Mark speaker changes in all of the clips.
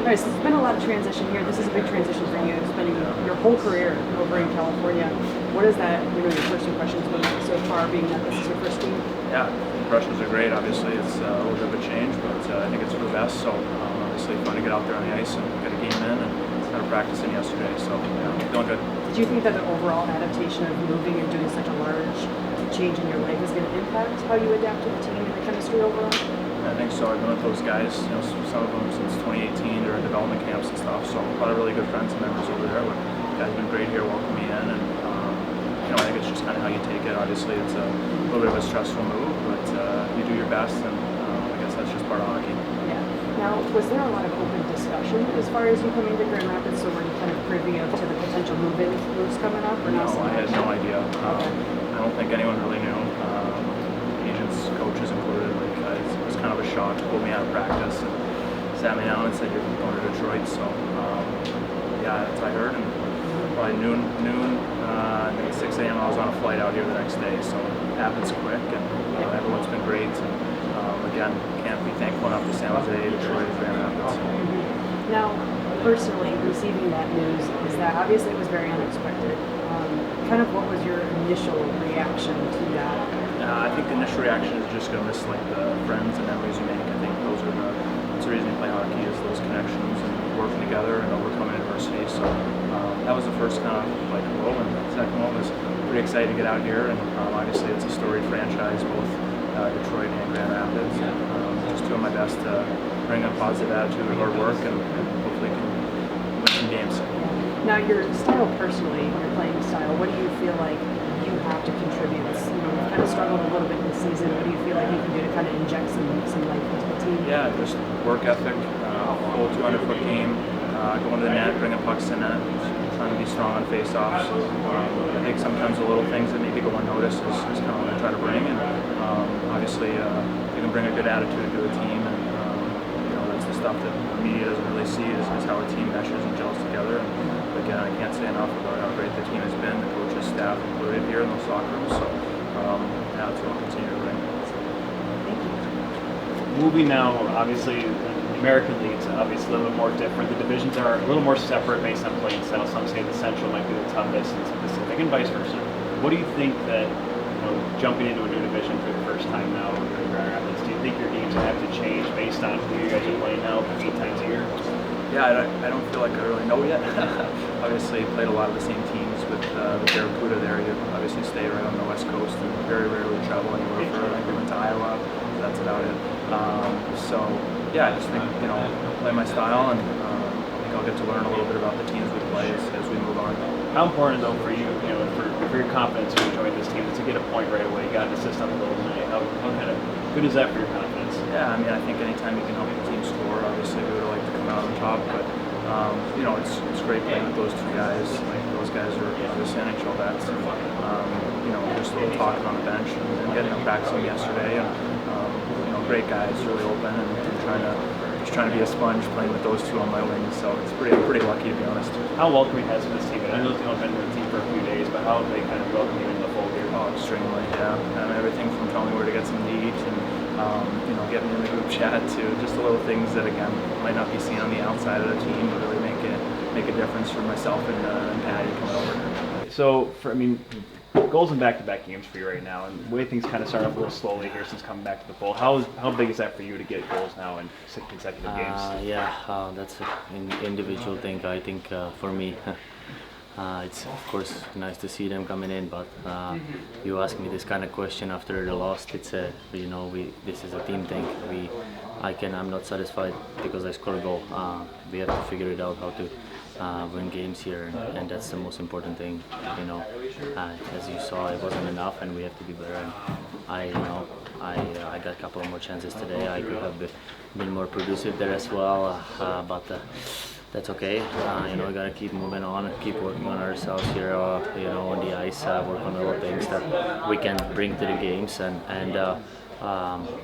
Speaker 1: Right, so it's been a lot of transition here. This is a big transition for you, spending your whole career over in California. What is that, your first impressions been so far, being that this is your first team?
Speaker 2: Yeah, impressions are great. Obviously, it's a little bit of a change, but I think it's for the best. So obviously, fun to get out there on the ice and get a game in, and had a practice in yesterday. So yeah, feeling good.
Speaker 1: Did you think that the overall adaptation of moving and doing such a large change in your life is going to impact how you adapt to the team and the chemistry overall?
Speaker 2: I think so. I've been with those guys, some of them since 2018 or development camps and stuff. So a lot of really good friends and members over there. The guys have been great here, welcoming me in, and I think it's just kind of how you take it. Obviously, it's a little bit of a stressful move, but you do your best, and I guess that's just part of hockey.
Speaker 1: Yeah. Now, was there a lot of open discussion as far as you coming to Grand Rapids? So were you kind of privy to the potential moves coming up, or
Speaker 2: no?
Speaker 1: not?
Speaker 2: I had no idea.
Speaker 1: Okay.
Speaker 2: I don't think anyone really knew. Agents, coaches included. It was kind of a shock. Pulled me out of practice and sat me down and said, "You're going to Detroit." So yeah, that's what I heard. And probably noon, maybe 6 a.m. I was on a flight out here the next day. So it happens quick, and everyone's been great. And again, can't be thankful enough to San Jose, Detroit, Grand Rapids.
Speaker 1: Now, personally, receiving that news, is that obviously it was very unexpected. Kind of what was your initial reaction to that?
Speaker 2: I think the initial reaction is just going to miss the friends and memories you make. I think that's the reason you play hockey, is those connections and working together and overcoming adversity. So that was the first kind of whoa, and the second one was pretty excited to get out here. And obviously it's a storied franchise, both Detroit and Grand Rapids. Just doing my best to bring a positive attitude and hard work, and hopefully can win some games.
Speaker 1: Now, your style personally, your playing style, what do you feel like you have to contribute? You've kind of struggled a little bit this season. What do you feel like you can do to kind of inject some life into the team?
Speaker 2: Yeah, just work ethic, full 200-foot game, going to the net, bringing pucks to net, trying to be strong on face-offs. I think sometimes the little things that maybe go unnoticed is kind of what I try to bring. And obviously, you can bring a good attitude to a team, and that's the stuff that the media doesn't really see is how a team meshes and gels together. And again, I can't say enough about how great the team has been, the coaches, staff included here in those locker rooms. So now it's going to continue to bring.
Speaker 1: Thank you.
Speaker 3: Moving now, obviously, the American League's obviously a little bit more different. The divisions are a little more separate based on playing style. Some say the Central might be the toughest, and some Pacific, and vice versa. What do you think that, jumping into a new division for the first time now in Grand Rapids, do you think your games will have to change based on who you guys are playing now 8 times a year?
Speaker 2: Yeah, I don't feel like I really know yet. Obviously, played a lot of the same teams with the Barracuda there. You obviously stay right on the West Coast and very rarely travel anywhere for. I went to Iowa. That's about it. So yeah, I just think play my style, and I think I'll get to learn a little bit about the teams we play as we move on.
Speaker 3: How important though for you, for your confidence when you join this team, is to get a point right away? You got an assist on the goal tonight. How kind of good is that for your confidence?
Speaker 2: Yeah, I mean, I think anytime you can help the team score, obviously we would like to come out on top, but it's great playing with those two guys. Those guys are obviously NHL vets, and just a little talking on the bench and getting them practicing yesterday, and great guys, really open, and trying to be a sponge playing with those two on my wings. So it's pretty lucky, to be honest.
Speaker 3: How welcoming has this team been? I know you've only been with the team for a few days, but how have they kind of welcomed you into the fold here?
Speaker 2: Oh, extremely, yeah. And everything from telling me where to get some to eat, and getting in the group chat, to just the little things that again might not be seen on the outside of the team, but really make a difference for myself and Patty coming over.
Speaker 3: So goals in back-to-back games for you right now, and the way things kind of started off a little slowly here since coming back to the fold. How big is that for you to get goals now in 6 consecutive games?
Speaker 4: That's an individual thing. I think for me, it's of course nice to see them coming in, but you ask me this kind of question after the loss. It's this is a team thing. I'm not satisfied because I scored a goal. We have to figure it out how to win games here, and that's the most important thing. As you saw, it wasn't enough, and we have to be better. And I got a couple of more chances today. I could have been more producive there as well, but that's okay. We gotta keep moving on, keep working on ourselves here. On the ice, work on all the things that we can bring to the games, and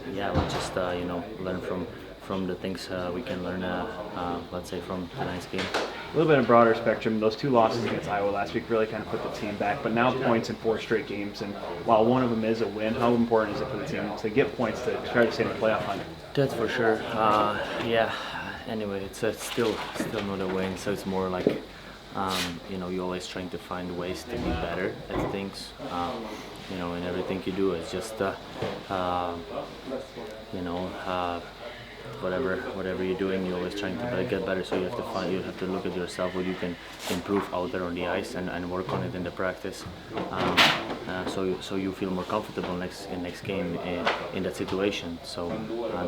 Speaker 4: we just learn from the things we can learn. Let's say from tonight's game.
Speaker 3: A little bit of broader spectrum. Those 2 losses against Iowa last week really kind of put the team back, but now points in 4 straight games, and while one of them is a win, how important is it for the team to get points to try to stay in the playoff hunt?
Speaker 4: That's for sure. anyway, it's still not a win, so it's more like you're always trying to find ways to be better at things. In everything you do, it's just whatever you're doing, you're always trying to get better. So you have to look at yourself, what you can improve out there on the ice, and work on it in the practice. So you feel more comfortable next game in that situation. So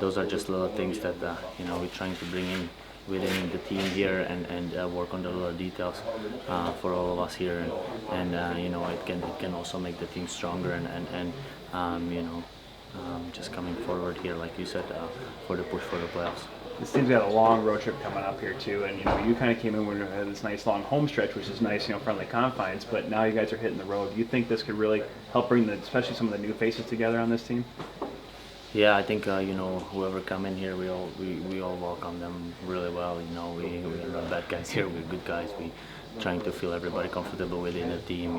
Speaker 4: those are just little things that we're trying to bring in within the team here, and work on the little details for all of us here, and it can also make the team stronger, and just coming forward here, like you said, for the push for the playoffs.
Speaker 3: This team's got a long road trip coming up here too, and you kind of came in when we had this nice long home stretch, which is nice, friendly confines. But now you guys are hitting the road. Do you think this could really help bring especially some of the new faces together on this team?
Speaker 4: Yeah, I think whoever come in here, we all welcome them really well. We're not bad guys here. We're good guys. We trying to feel everybody comfortable within the team.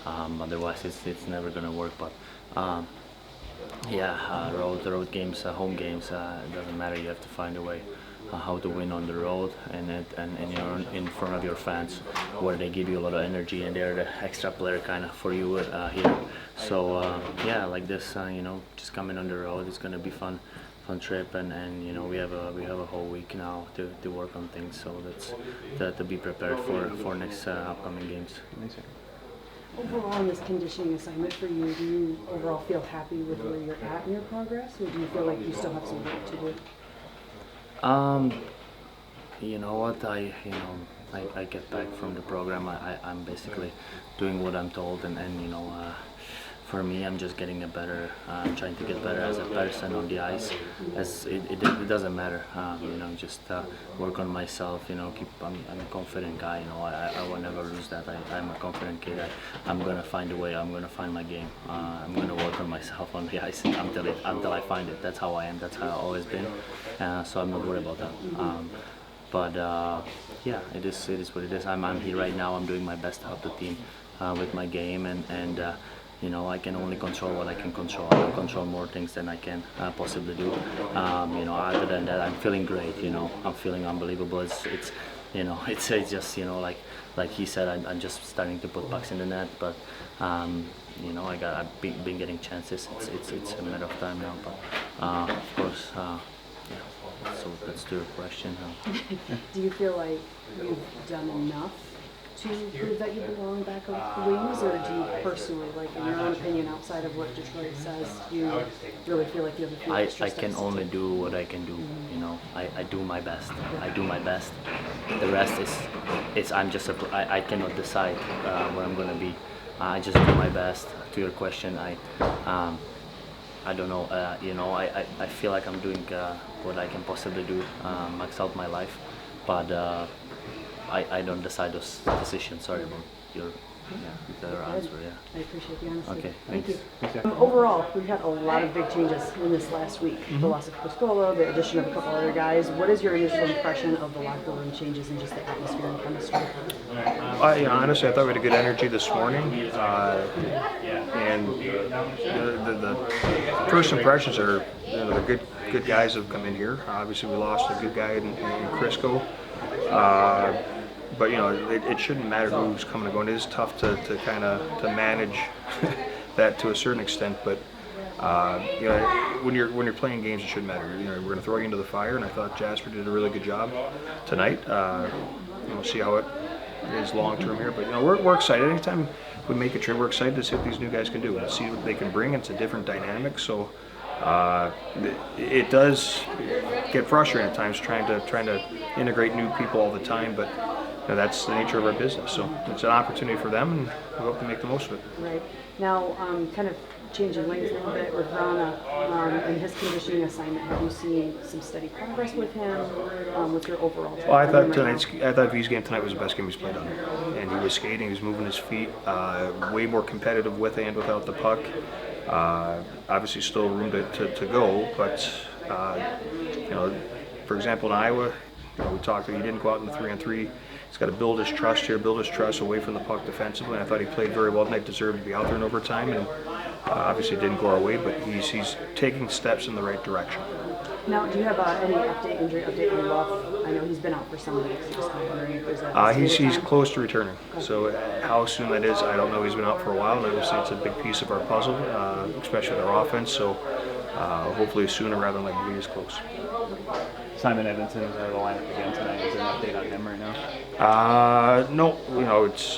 Speaker 4: Otherwise it's never gonna work. But road games, home games, it doesn't matter. You have to find a way how to win on the road, and you're in front of your fans, where they give you a lot of energy, and they're the extra player kind of for you here. So like this, just coming on the road, it's gonna be fun trip, and we have a whole week now to work on things. So that's to be prepared for next upcoming games.
Speaker 1: Overall, in this conditioning assignment for you, do you overall feel happy with where you're at in your progress, or do you feel like you still have some work to do?
Speaker 4: You know what? I get back from the program. I'm basically doing what I'm told, and for me, I'm just getting better. I'm trying to get better as a person on the ice. As it doesn't matter. Just work on myself. I'm a confident guy. I will never lose that. I'm a confident kid. I'm gonna find a way. I'm gonna find my game. I'm gonna work on myself on the ice until I find it. That's how I am. That's how I've always been. So I'm not worried about that. It is what it is. I'm here right now. I'm doing my best to help the team with my game, and I can only control what I can control. I can control more things than I can possibly do. Other than that, I'm feeling great. I'm feeling unbelievable. It's just like he said, I'm just starting to put pucks in the net, but I've been getting chances. It's a matter of time now, but of course. So that's the question.
Speaker 1: Do you feel like you've done enough to prove that you belong back on the wings, or do you personally, in your own opinion, outside of what Detroit says, you really feel like you have a few extra
Speaker 4: I
Speaker 1: steps
Speaker 4: can only do what I can do. I do my best. I do my best. The rest is I cannot decide where I'm gonna be. I just do my best. To your question, I don't know. I feel like I'm doing what I can possibly do, max out my life, but I don't decide those decisions. Sorry about your answer. Yeah.
Speaker 1: I appreciate the honesty.
Speaker 4: Okay,
Speaker 1: Thank you.
Speaker 3: Thanks.
Speaker 1: Overall, we've had a lot of big changes in this last week. The loss of Piscolo, the addition of a couple other guys. What is your initial impression of the locker room changes and just the atmosphere and chemistry?
Speaker 5: Honestly, I thought we had a good energy this morning, and the first impressions are the good guys have come in here. Obviously, we lost a good guy in Crisco, but it shouldn't matter who's coming and going. It is tough to manage that to a certain extent, but when you're playing games, it shouldn't matter. We're going to throw you into the fire, and I thought Jasper did a really good job tonight. We'll see how it is long term here, but we're excited. Anytime we make a trip, we're excited to see what these new guys can do and see what they can bring. It's a different dynamic, so it does get frustrating at times trying to integrate new people all the time, but that's the nature of our business. So it's an opportunity for them, and we hope to make the most of it.
Speaker 1: Right. Now, kind of changing lanes a little bit with Vrana and his conditioning assignment. Have you seen some steady progress with him? With your overall?
Speaker 5: Well, I thought V's game tonight was the best game he's played on, and he was skating, he was moving his feet, way more competitive with and without the puck. Obviously, still room to go, but for example, in Iowa, we talked. He didn't go out in the 3-on-3. He's got to build his trust here, build his trust away from the puck defensively. And I thought he played very well tonight. Deserved to be out there in overtime, and obviously it didn't go our way. But he's taking steps in the right direction.
Speaker 1: Now, do you have any injury update on Luff? I know he's been out for some weeks. Just kind of wondering if there's a
Speaker 5: He's close to returning. So how soon that is, I don't know. He's been out for a while, and obviously it's a big piece of our puzzle, especially with our offense. So hopefully sooner rather than later, he is close.
Speaker 3: Simon Edmondson is out of the lineup again tonight. Is there an update on him right now?
Speaker 5: No, it's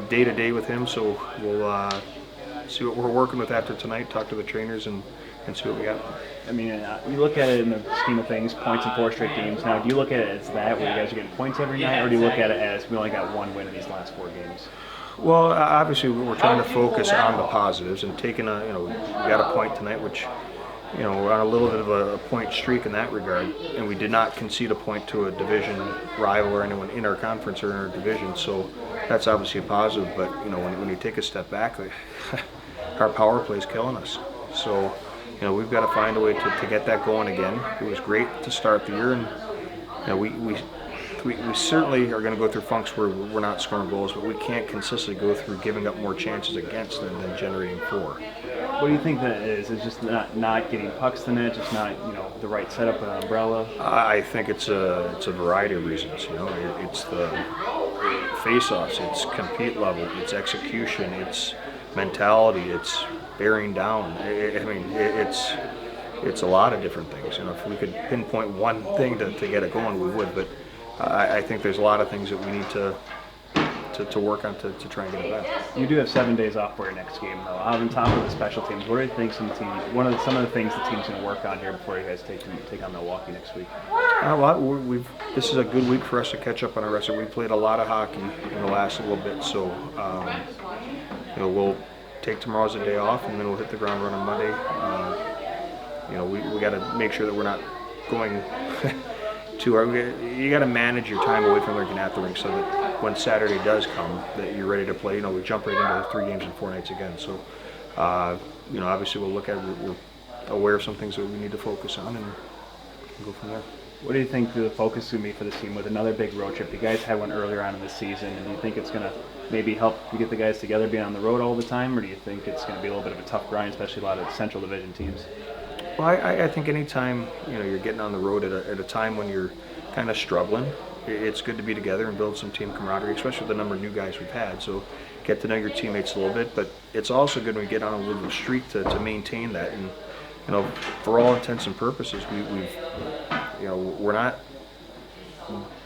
Speaker 5: day to day with him. So we'll see what we're working with after tonight. Talk to the trainers and see what we got.
Speaker 3: I mean, you look at it in the scheme of things, points in 4 straight games. Now, do you look at it as that, where you guys are getting points every night, or do you look at it as we only got 1 win in these last 4 games?
Speaker 5: Well, obviously we're trying to focus on the positives and taking we got a point tonight, which, we're on a little bit of a point streak in that regard, and we did not concede a point to a division rival or anyone in our conference or in our division, so that's obviously a positive. But when you take a step back, our power play is killing us. So we've got to find a way to get that going again. It was great to start the year, and we certainly are going to go through funks where we're not scoring goals, but we can't consistently go through giving up more chances against than generating 4.
Speaker 3: What do you think that is? Is just not getting pucks to net, just not the right setup of an umbrella?
Speaker 5: I think it's a variety of reasons. It's the face-offs, it's compete level, it's execution, it's mentality, it's bearing down. It's a lot of different things. If we could pinpoint one thing to get it going, we would. But I think there's a lot of things that we need to work on to try and get it back.
Speaker 3: You do have 7 days off for your next game, though. On top of the special teams, what do you think some of the things the team's going to work on here before you guys take on Milwaukee next week?
Speaker 5: This is a good week for us to catch up on our rest. We played a lot of hockey in the last little bit, so we'll take tomorrow as a day off, and then we'll hit the ground running Monday. We got to make sure that we're not going you got to manage your time away from the rink and at the rink so that when Saturday does come, that you're ready to play. We jump right into 3 games in 4 nights again. So, obviously we'll look at it. We're aware of some things that we need to focus on and go from there.
Speaker 3: What do you think the focus is going to be for this team with another big road trip? You guys had one earlier on in the season, and do you think it's going to maybe help you get the guys together being on the road all the time, or do you think it's going to be a little bit of a tough grind, especially a lot of Central Division teams?
Speaker 5: Well, I think anytime you're getting on the road at a time when you're kind of struggling, it's good to be together and build some team camaraderie, especially with the number of new guys we've had. So get to know your teammates a little bit, but it's also good when we get on a little streak to maintain that. And for all intents and purposes, we're not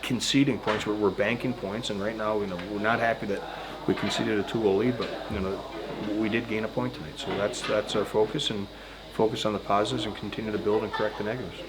Speaker 5: conceding points. We're banking points, and right now we're not happy that we conceded a 2-goal lead, but we did gain a point tonight. So that's our focus, and focus on the positives and continue to build and correct the negatives.